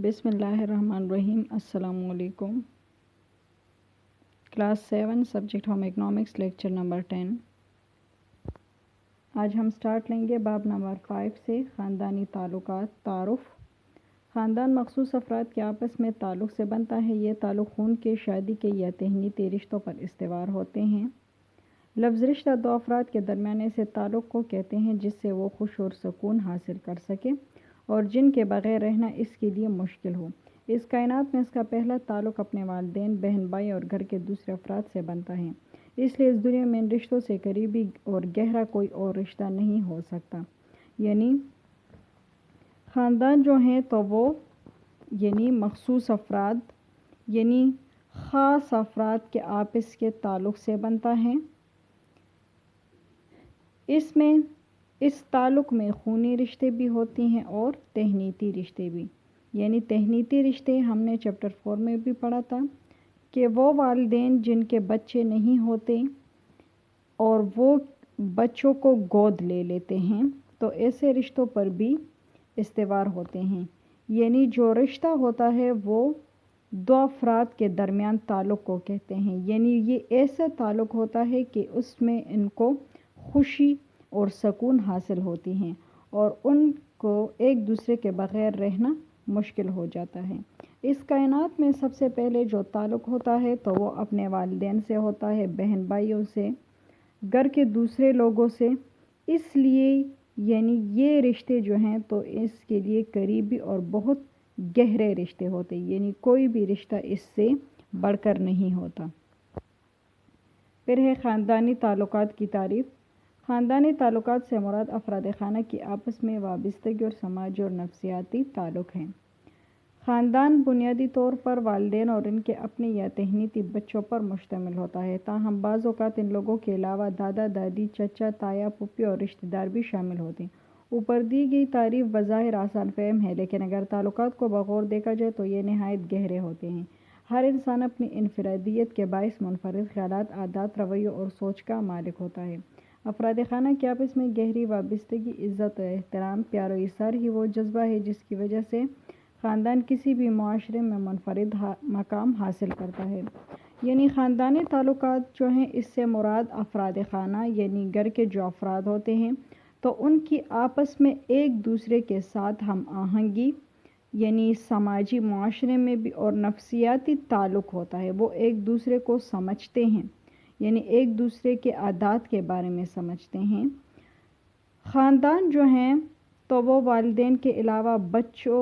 بسم اللہ الرحمن الرحیم۔ السلام علیکم۔ Class 7 subject home economics lecture number 10۔ آج ہم سٹارٹ لیں گے باب نمبر 5 سے، خاندانی تعلقات۔ تعارف۔ خاندان مخصوص افراد کے آپس میں تعلق سے بنتا ہے۔ یہ تعلق خون کے، شادی کے یا تہنیتی رشتوں پر استوار ہوتے ہیں۔ لفظ رشتہ دو افراد کے درمیان ایسے تعلق کو کہتے ہیں جس سے وہ خوش اور سکون حاصل کر سکے اور جن کے بغیر رہنا اس کے لیے مشکل ہو۔ اس کائنات میں اس کا پہلا تعلق اپنے والدین، بہن بھائی اور گھر کے دوسرے افراد سے بنتا ہے۔ اس لیے اس دنیا میں ان رشتوں سے قریبی اور گہرا کوئی اور رشتہ نہیں ہو سکتا۔ یعنی خاندان جو ہیں تو وہ مخصوص افراد یعنی خاص افراد کے آپس کے تعلق سے بنتا ہے۔ اس تعلق میں خونی رشتے بھی ہوتی ہیں اور تہنیتی رشتے بھی۔ یعنی تہنیتی رشتے ہم نے چیپٹر 4 میں بھی پڑھا تھا کہ وہ والدین جن کے بچے نہیں ہوتے اور وہ بچوں کو گود لے لیتے ہیں تو ایسے رشتوں پر بھی استوار ہوتے ہیں۔ یعنی جو رشتہ ہوتا ہے وہ دو افراد کے درمیان تعلق کو کہتے ہیں۔ یعنی یہ ایسا تعلق ہوتا ہے کہ اس میں ان کو خوشی اور سکون حاصل ہوتی ہیں اور ان کو ایک دوسرے کے بغیر رہنا مشکل ہو جاتا ہے۔ اس کائنات میں سب سے پہلے جو تعلق ہوتا ہے تو وہ اپنے والدین سے ہوتا ہے، بہن بھائیوں سے، گھر کے دوسرے لوگوں سے۔ اس لیے یہ رشتے جو ہیں تو اس کے لیے قریبی اور بہت گہرے رشتے ہوتے ہیں۔ یعنی کوئی بھی رشتہ اس سے بڑھ کر نہیں ہوتا۔ پھر ہے خاندانی تعلقات کی تعریف۔ خاندانی تعلقات سے مراد افراد خانہ کی آپس میں وابستگی اور سماجی اور نفسیاتی تعلق ہیں۔ خاندان بنیادی طور پر والدین اور ان کے اپنے یا تہنیتی بچوں پر مشتمل ہوتا ہے، تاہم بعض اوقات ان لوگوں کے علاوہ دادا دادی، چچا تایا، پھوپھی اور رشتہ دار بھی شامل ہوتے ہیں۔ اوپر دی گئی تعریف بظاہر آسان فہم ہے، لیکن اگر تعلقات کو بغور دیکھا جائے تو یہ نہایت گہرے ہوتے ہیں۔ ہر انسان اپنی انفرادیت کے باعث منفرد خیالات، عادات، رویوں اور سوچ کا مالک ہوتا ہے۔ افراد خانہ کے آپس میں گہری وابستگی، عزت و احترام، پیار و ایثار ہی وہ جذبہ ہے جس کی وجہ سے خاندان کسی بھی معاشرے میں منفرد مقام حاصل کرتا ہے۔ یعنی خاندانی تعلقات جو ہیں اس سے مراد افراد خانہ یعنی گھر کے جو افراد ہوتے ہیں تو ان کی آپس میں ایک دوسرے کے ساتھ ہم آہنگی یعنی سماجی معاشرے میں بھی اور نفسیاتی تعلق ہوتا ہے۔ وہ ایک دوسرے کو سمجھتے ہیں، یعنی ایک دوسرے کے عادات کے بارے میں سمجھتے ہیں۔ خاندان جو ہیں تو وہ والدین کے علاوہ بچوں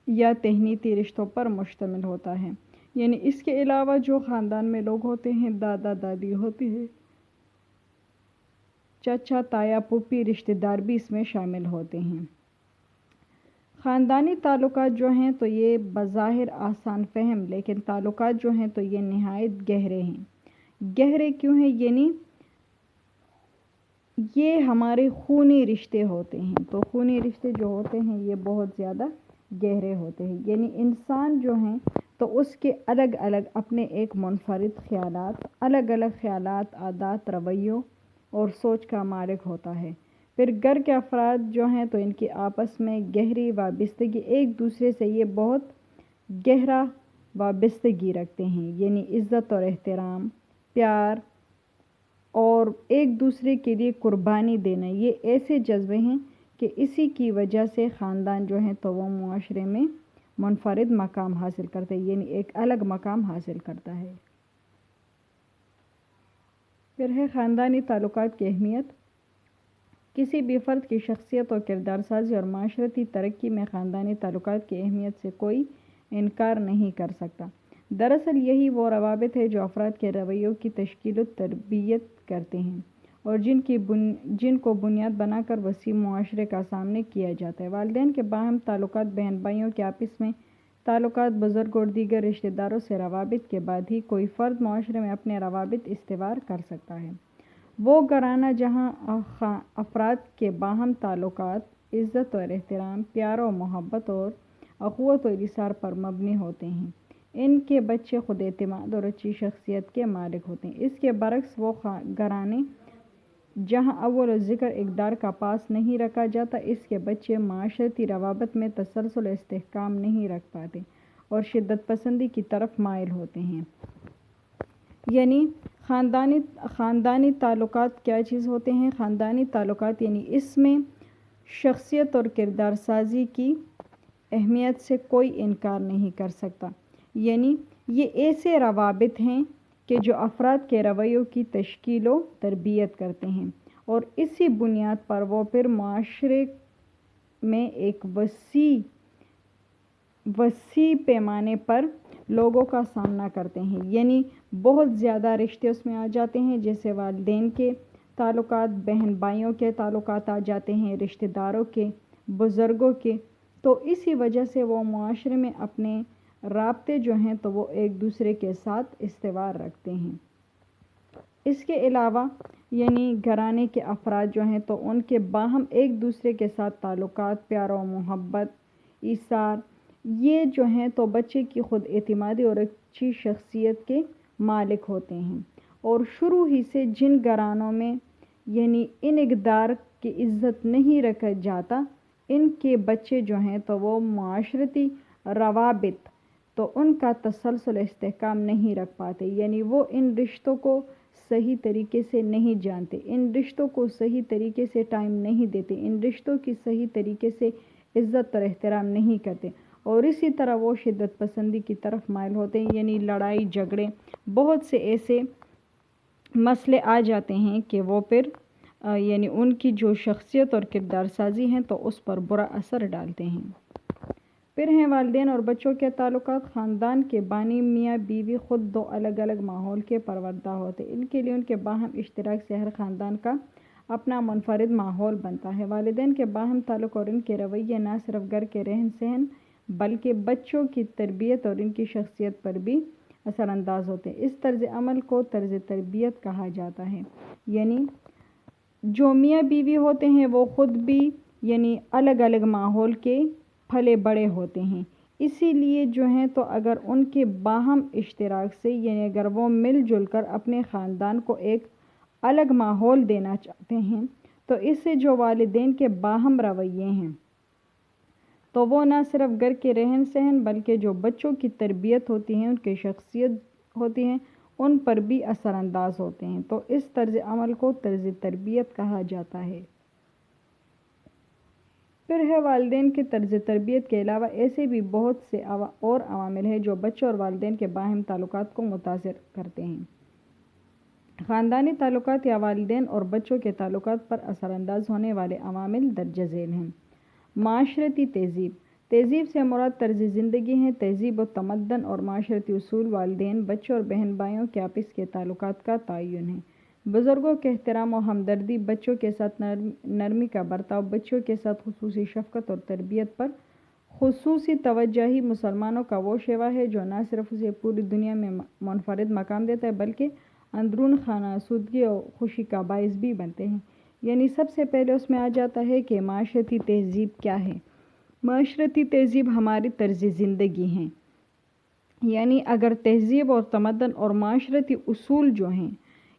یا تہنیتی رشتوں پر مشتمل ہوتا ہے۔ یعنی اس کے علاوہ جو خاندان میں لوگ ہوتے ہیں، دادا دادی ہوتے ہیں، چچا تایا، پھوپھی، رشتہ دار بھی اس میں شامل ہوتے ہیں۔ خاندانی تعلقات جو ہیں تو یہ بظاہر آسان فہم، لیکن تعلقات جو ہیں تو یہ نہایت گہرے ہیں۔ گہرے کیوں ہیں؟ یعنی یہ ہمارے خونی رشتے ہوتے ہیں، تو خونی رشتے جو ہوتے ہیں یہ بہت زیادہ گہرے ہوتے ہیں۔ یعنی انسان جو ہیں تو اس کے الگ الگ اپنے ایک منفرد خیالات، عادات، رویوں اور سوچ کا مالک ہوتا ہے۔ پھر گھر کے افراد جو ہیں تو ان کی آپس میں گہری وابستگی، ایک دوسرے سے یہ بہت گہرا وابستگی رکھتے ہیں۔ یعنی عزت اور احترام، پیار اور ایک دوسرے کے لیے قربانی دینا، یہ ایسے جذبے ہیں کہ اسی کی وجہ سے خاندان جو ہیں تو وہ معاشرے میں منفرد مقام حاصل کرتے ہیں، یعنی ایک الگ مقام حاصل کرتا ہے۔ پھر ہے خاندانی تعلقات کی اہمیت۔ کسی بھی فرد کی شخصیت اور کردار سازی اور معاشرتی ترقی میں خاندانی تعلقات کی اہمیت سے کوئی انکار نہیں کر سکتا۔ دراصل یہی وہ روابط ہیں جو افراد کے رویوں کی تشکیل و تربیت کرتے ہیں اور جن کو بنیاد بنا کر وسیع معاشرے کا سامنا کیا جاتا ہے۔ والدین کے باہم تعلقات، بہن بھائیوں کے آپس میں تعلقات، بزرگوں اور دیگر رشتہ داروں سے روابط کے بعد ہی کوئی فرد معاشرے میں اپنے روابط استوار کر سکتا ہے۔ وہ گھرانہ جہاں افراد کے باہم تعلقات عزت اور احترام، پیار و محبت اور اخوت و ایثار پر مبنی ہوتے ہیں، ان کے بچے خود اعتماد اور اچھی شخصیت کے مالک ہوتے ہیں۔ اس کے برعکس وہ گھرانے جہاں اول ذکر اقدار کا پاس نہیں رکھا جاتا، اس کے بچے معاشرتی روابط میں تسلسل و استحکام نہیں رکھ پاتے اور شدت پسندی کی طرف مائل ہوتے ہیں۔ یعنی خاندانی تعلقات کیا چیز ہوتے ہیں؟ خاندانی تعلقات یعنی اس میں شخصیت اور کردار سازی کی اہمیت سے کوئی انکار نہیں کر سکتا۔ یعنی یہ ایسے روابط ہیں کہ جو افراد کے رویوں کی تشکیل و تربیت کرتے ہیں اور اسی بنیاد پر وہ پھر معاشرے میں ایک وسیع پیمانے پر لوگوں کا سامنا کرتے ہیں۔ یعنی بہت زیادہ رشتے اس میں آ جاتے ہیں، جیسے والدین کے تعلقات، بہن بھائیوں کے تعلقات آ جاتے ہیں، رشتہ داروں کے، بزرگوں کے، تو اسی وجہ سے وہ معاشرے میں اپنے رابطے جو ہیں تو وہ ایک دوسرے کے ساتھ استوار رکھتے ہیں۔ اس کے علاوہ یعنی گھرانے کے افراد جو ہیں تو ان کے باہم ایک دوسرے کے ساتھ تعلقات، پیار و محبت، ایثار، یہ جو ہیں تو بچے کی خود اعتمادی اور اچھی شخصیت کے مالک ہوتے ہیں۔ اور شروع ہی سے جن گھرانوں میں یعنی ان اقدار کی عزت نہیں رکھا جاتا، ان کے بچے جو ہیں تو وہ معاشرتی روابط تو ان کا تسلسل استحکام نہیں رکھ پاتے، یعنی وہ ان رشتوں کو صحیح طریقے سے نہیں جانتے، ان رشتوں کو صحیح طریقے سے ٹائم نہیں دیتے، ان رشتوں کی صحیح طریقے سے عزت اور احترام نہیں کرتے، اور اسی طرح وہ شدت پسندی کی طرف مائل ہوتے ہیں۔ یعنی لڑائی جھگڑے، بہت سے ایسے مسئلے آ جاتے ہیں کہ وہ پھر یعنی ان کی جو شخصیت اور کردار سازی ہیں تو اس پر برا اثر ڈالتے ہیں۔ پھر ہیں والدین اور بچوں کے تعلقات۔ خاندان کے بانی میاں بیوی خود دو الگ الگ ماحول کے پروردہ ہوتے، ان کے لیے ان کے باہم اشتراک سے ہر خاندان کا اپنا منفرد ماحول بنتا ہے۔ والدین کے باہم تعلق اور ان کے رویے نہ صرف گھر کے رہن سہن بلکہ بچوں کی تربیت اور ان کی شخصیت پر بھی اثر انداز ہوتے ہیں۔ اس طرز عمل کو طرز تربیت کہا جاتا ہے۔ یعنی جو میاں بیوی ہوتے ہیں وہ خود بھی یعنی الگ الگ ماحول کے پھلے بڑے ہوتے ہیں، اسی لیے جو ہیں تو اگر ان کے باہم اشتراک سے یعنی اگر وہ مل جل کر اپنے خاندان کو ایک الگ ماحول دینا چاہتے ہیں تو اس سے جو والدین کے باہم رویے ہیں تو وہ نہ صرف گھر کے رہن سہن بلکہ جو بچوں کی تربیت ہوتی ہے، ان کی شخصیت ہوتی ہیں، ان پر بھی اثر انداز ہوتے ہیں۔ تو اس طرز عمل کو طرز تربیت کہا جاتا ہے۔ پھر ہے والدین کے طرز تربیت کے علاوہ ایسے بھی بہت سے اور عوامل ہیں جو بچوں اور والدین کے باہم تعلقات کو متاثر کرتے ہیں۔ خاندانی تعلقات یا والدین اور بچوں کے تعلقات پر اثر انداز ہونے والے عوامل درج ذیل ہیں۔ معاشرتی تہذیب۔ تہذیب سے مراد طرز زندگی ہے۔ تہذیب و تمدن اور معاشرتی اصول والدین، بچوں اور بہن بھائیوں کے آپس کے تعلقات کا تعین ہے۔ بزرگوں کے احترام و ہمدردی، بچوں کے ساتھ نرمی کا برتاؤ، بچوں کے ساتھ خصوصی شفقت اور تربیت پر خصوصی توجہ ہی مسلمانوں کا وہ شیوا ہے جو نہ صرف اسے پوری دنیا میں منفرد مقام دیتا ہے بلکہ اندرون خانہ آسودگی اور خوشی کا باعث بھی بنتے ہیں۔ یعنی سب سے پہلے اس میں آ جاتا ہے کہ معاشرتی تہذیب کیا ہے۔ معاشرتی تہذیب ہماری طرز زندگی ہیں۔ یعنی اگر تہذیب اور تمدن اور معاشرتی اصول جو ہیں،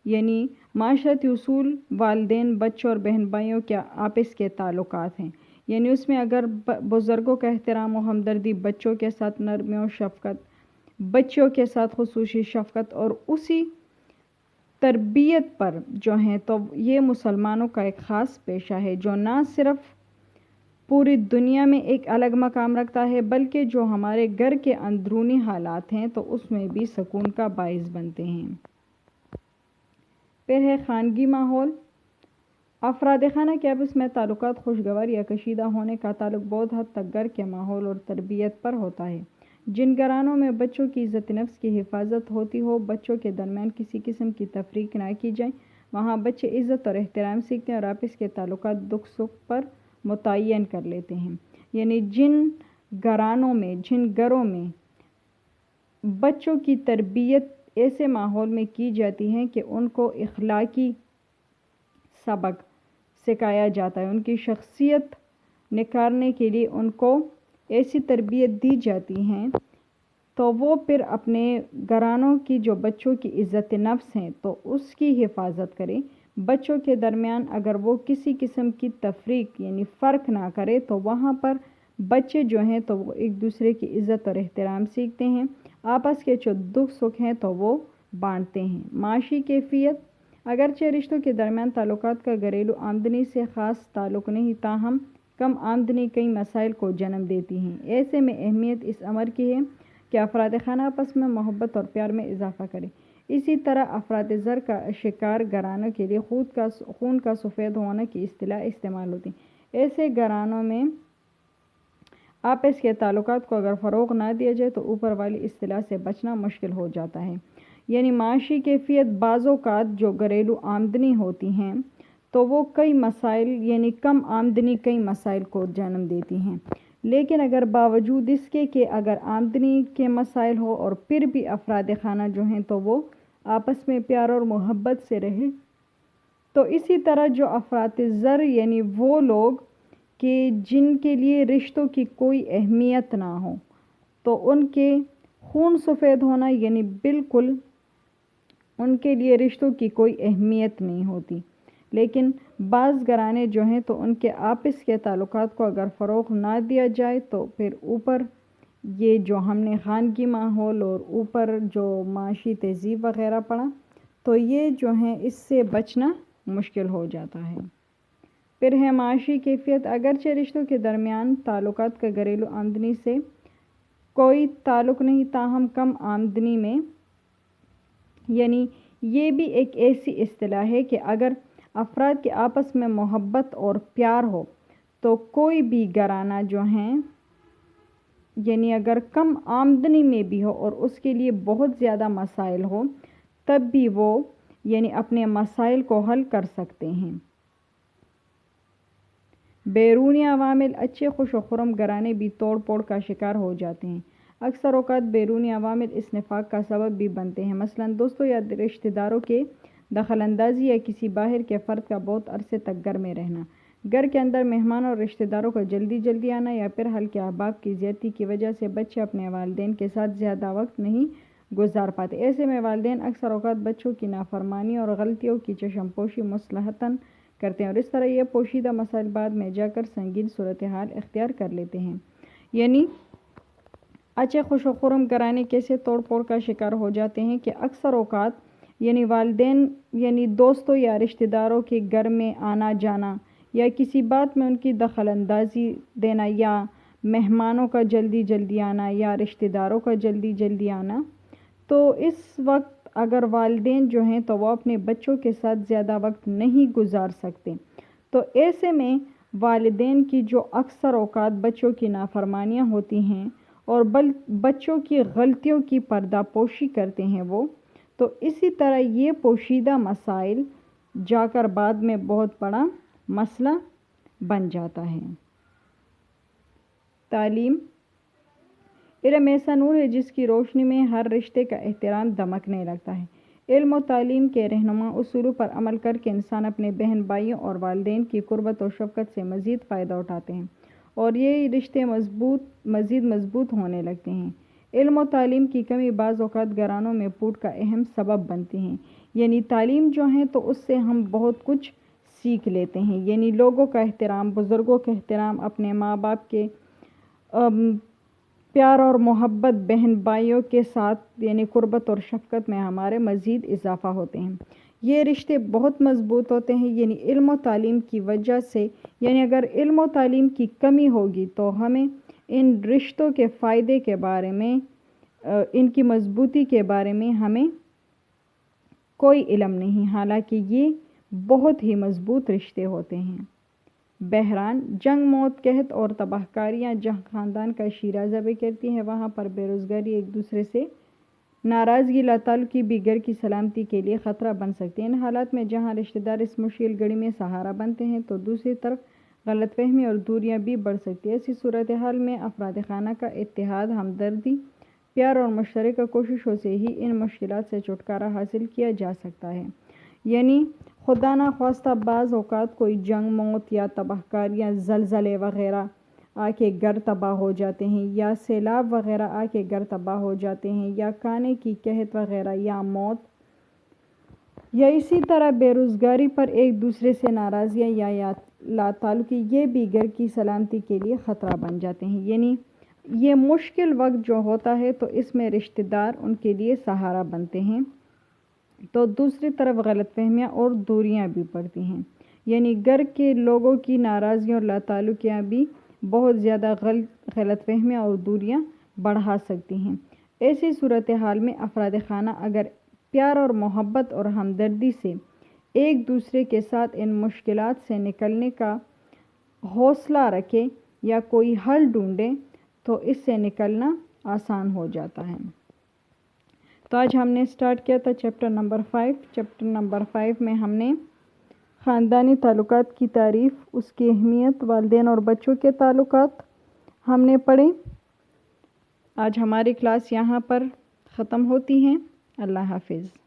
یعنی معاشرتی اصول والدین، بچوں اور بہن بھائیوں کے آپس کے تعلقات ہیں، یعنی اس میں اگر بزرگوں کا احترام و ہمدردی، بچوں کے ساتھ نرمی و شفقت، بچوں کے ساتھ خصوصی شفقت اور اسی تربیت پر جو ہیں تو یہ مسلمانوں کا ایک خاص پیشہ ہے جو نہ صرف پوری دنیا میں ایک الگ مقام رکھتا ہے بلکہ جو ہمارے گھر کے اندرونی حالات ہیں تو اس میں بھی سکون کا باعث بنتے ہیں۔ پھر ہے خانگی ماحول۔ افراد خانہ کے آپس میں تعلقات خوشگوار یا کشیدہ ہونے کا تعلق بہت حد تک گھر کے ماحول اور تربیت پر ہوتا ہے۔ جن گھرانوں میں بچوں کی عزت نفس کی حفاظت ہوتی ہو، بچوں کے درمیان کسی قسم کی تفریق نہ کی جائے، وہاں بچے عزت اور احترام سیکھتے ہیں اور آپس کے تعلقات دکھ سکھ پر متعین کر لیتے ہیں۔ یعنی جن گھروں میں بچوں کی تربیت ایسے ماحول میں کی جاتی ہے کہ ان کو اخلاقی سبق سکھایا جاتا ہے، ان کی شخصیت نکھارنے کے لیے ان کو ایسی تربیت دی جاتی ہے تو وہ پھر اپنے گھرانوں کی جو بچوں کی عزت نفس ہیں تو اس کی حفاظت کریں، بچوں کے درمیان اگر وہ کسی قسم کی تفریق یعنی فرق نہ کرے تو وہاں پر بچے جو ہیں تو وہ ایک دوسرے کی عزت اور احترام سیکھتے ہیں، آپس کے جو دکھ سکھ ہیں تو وہ بانٹتے ہیں۔ معاشی کیفیت، اگرچہ رشتوں کے درمیان تعلقات کا گھریلو آمدنی سے خاص تعلق نہیں، تاہم کم آمدنی کئی مسائل کو جنم دیتی ہیں۔ ایسے میں اہمیت اس امر کی ہے کہ افراد خانہ آپس میں محبت اور پیار میں اضافہ کریں۔ اسی طرح افراد زر کا شکار گھرانوں کے لیے خون کا سفید ہونا کی اصطلاح استعمال ہوتی ہے۔ ایسے گھرانوں میں آپس کے تعلقات کو اگر فروغ نہ دیا جائے تو اوپر والی اصطلاح سے بچنا مشکل ہو جاتا ہے۔ یعنی معاشی کیفیت، بعض اوقات جو گھریلو آمدنی ہوتی ہیں تو وہ کئی مسائل یعنی کم آمدنی کئی مسائل کو جنم دیتی ہیں، لیکن اگر باوجود اس کے کہ اگر آمدنی کے مسائل ہو اور پھر بھی افراد خانہ جو ہیں تو وہ آپس میں پیار اور محبت سے رہیں، تو اسی طرح جو افراد زر یعنی وہ لوگ کہ جن کے لیے رشتوں کی کوئی اہمیت نہ ہو تو ان کے خون سفید ہونا یعنی بالکل ان کے لیے رشتوں کی کوئی اہمیت نہیں ہوتی، لیکن بعض گھرانے جو ہیں تو ان کے آپس کے تعلقات کو اگر فروغ نہ دیا جائے تو پھر اوپر یہ جو ہم نے خانگی ماحول اور اوپر جو معاشی تہذیب وغیرہ پڑھا تو یہ جو ہیں اس سے بچنا مشکل ہو جاتا ہے۔ پھر ہے معاشی کیفیت، اگرچہ رشتوں کے درمیان تعلقات کا گھریلو آمدنی سے کوئی تعلق نہیں، تاہم کم آمدنی میں یعنی یہ بھی ایک ایسی اصطلاح ہے کہ اگر افراد کے آپس میں محبت اور پیار ہو تو کوئی بھی گھرانہ جو ہیں یعنی اگر کم آمدنی میں بھی ہو اور اس کے لیے بہت زیادہ مسائل ہو تب بھی وہ یعنی اپنے مسائل کو حل کر سکتے ہیں۔ بیرونی عوامل، اچھے خوش و خرم گھرانے بھی توڑ پھوڑ کا شکار ہو جاتے ہیں۔ اکثر اوقات بیرونی عوامل اس نفاق کا سبب بھی بنتے ہیں، مثلاً دوستوں یا رشتہ داروں کے دخل اندازی یا کسی باہر کے فرد کا بہت عرصے تک گھر میں رہنا، گھر کے اندر مہمانوں اور رشتہ داروں کا جلدی آنا، یا پھر ہلکے احباب کی زیادتی کی وجہ سے بچے اپنے والدین کے ساتھ زیادہ وقت نہیں گزار پاتے۔ ایسے میں والدین اکثر اوقات بچوں کی نافرمانی اور غلطیوں کی چشم پوشی مصلحتاً کرتے ہیں، اور اس طرح یہ پوشیدہ مسائل بعد میں جا کر سنگین صورتحال اختیار کر لیتے ہیں۔ یعنی اچھے خوش و خرم گھرانے کیسے توڑ پھوڑ کا شکار ہو جاتے ہیں کہ اکثر اوقات یعنی والدین یعنی دوستوں یا رشتہ داروں کے گھر میں آنا جانا یا کسی بات میں ان کی دخل اندازی دینا یا مہمانوں کا جلدی آنا یا رشتہ داروں کا جلدی آنا، تو اس وقت اگر والدین جو ہیں تو وہ اپنے بچوں کے ساتھ زیادہ وقت نہیں گزار سکتے، تو ایسے میں والدین کی جو اکثر اوقات بچوں کی نافرمانیاں ہوتی ہیں اور بچوں کی غلطیوں کی پردہ پوشی کرتے ہیں وہ، تو اسی طرح یہ پوشیدہ مسائل جا کر بعد میں بہت بڑا مسئلہ بن جاتا ہے۔ تعلیم، علم ایسا نور ہے جس کی روشنی میں ہر رشتے کا احترام دمکنے لگتا ہے۔ علم و تعلیم کے رہنما اصولوں پر عمل کر کے انسان اپنے بہن بھائیوں اور والدین کی قربت و شفقت سے مزید فائدہ اٹھاتے ہیں اور یہ رشتے مزید مضبوط ہونے لگتے ہیں۔ علم و تعلیم کی کمی بعض اوقات گھرانوں میں پھوٹ کا اہم سبب بنتی ہیں۔ یعنی تعلیم جو ہے تو اس سے ہم بہت کچھ سیکھ لیتے ہیں، یعنی لوگوں کا احترام، بزرگوں کا احترام، اپنے ماں باپ کے پیار اور محبت، بہن بھائیوں کے ساتھ یعنی قربت اور شفقت میں ہمارے مزید اضافہ ہوتے ہیں۔ یہ رشتے بہت مضبوط ہوتے ہیں یعنی علم و تعلیم کی وجہ سے۔ یعنی اگر علم و تعلیم کی کمی ہوگی تو ہمیں ان رشتوں کے فائدے کے بارے میں، ان کی مضبوطی کے بارے میں ہمیں کوئی علم نہیں، حالانکہ یہ بہت ہی مضبوط رشتے ہوتے ہیں۔ بحران، جنگ، موت، قحط اور تباہ کاریاں جہاں خاندان کا شیرازہ بھی کرتی ہیں وہاں پر بے روزگاری، ایک دوسرے سے ناراضگی، لا تعلقی بھی گھر کی سلامتی کے لیے خطرہ بن سکتی ہے۔ ان حالات میں جہاں رشتہ دار اس مشکل گھڑی میں سہارا بنتے ہیں تو دوسری طرف غلط فہمی اور دوریاں بھی بڑھ سکتی ہیں۔ ایسی صورتحال میں افراد خانہ کا اتحاد، ہمدردی، پیار اور مشترکہ کوششوں سے ہی ان مشکلات سے چھٹکارا حاصل کیا جا سکتا ہے۔ یعنی خدا نہ خواستہ بعض اوقات کوئی جنگ، موت یا تباہ کاریاں، زلزلے وغیرہ آ کے گھر تباہ ہو جاتے ہیں، یا سیلاب وغیرہ آ کے گھر تباہ ہو جاتے ہیں، یا کانے کی قحط وغیرہ یا موت یا اسی طرح بے روزگاری پر ایک دوسرے سے ناراضیاں یا لا تعلقی یہ بھی گھر کی سلامتی کے لیے خطرہ بن جاتے ہیں۔ یعنی یہ مشکل وقت جو ہوتا ہے تو اس میں رشتہ دار ان کے لیے سہارا بنتے ہیں، تو دوسری طرف غلط فہمیاں اور دوریاں بھی پڑتی ہیں۔ یعنی گھر کے لوگوں کی ناراضیاں اور لا تعلقیاں بھی بہت زیادہ غلط فہمیاں اور دوریاں بڑھا سکتی ہیں۔ ایسی صورتحال میں افراد خانہ اگر پیار اور محبت اور ہمدردی سے ایک دوسرے کے ساتھ ان مشکلات سے نکلنے کا حوصلہ رکھے یا کوئی حل ڈھونڈے تو اس سے نکلنا آسان ہو جاتا ہے۔ تو آج ہم نے سٹارٹ کیا تھا چیپٹر نمبر 5۔ چیپٹر نمبر 5 میں ہم نے خاندانی تعلقات کی تعریف، اس کی اہمیت، والدین اور بچوں کے تعلقات ہم نے پڑھے۔ آج ہماری کلاس یہاں پر ختم ہوتی ہے۔ اللہ حافظ۔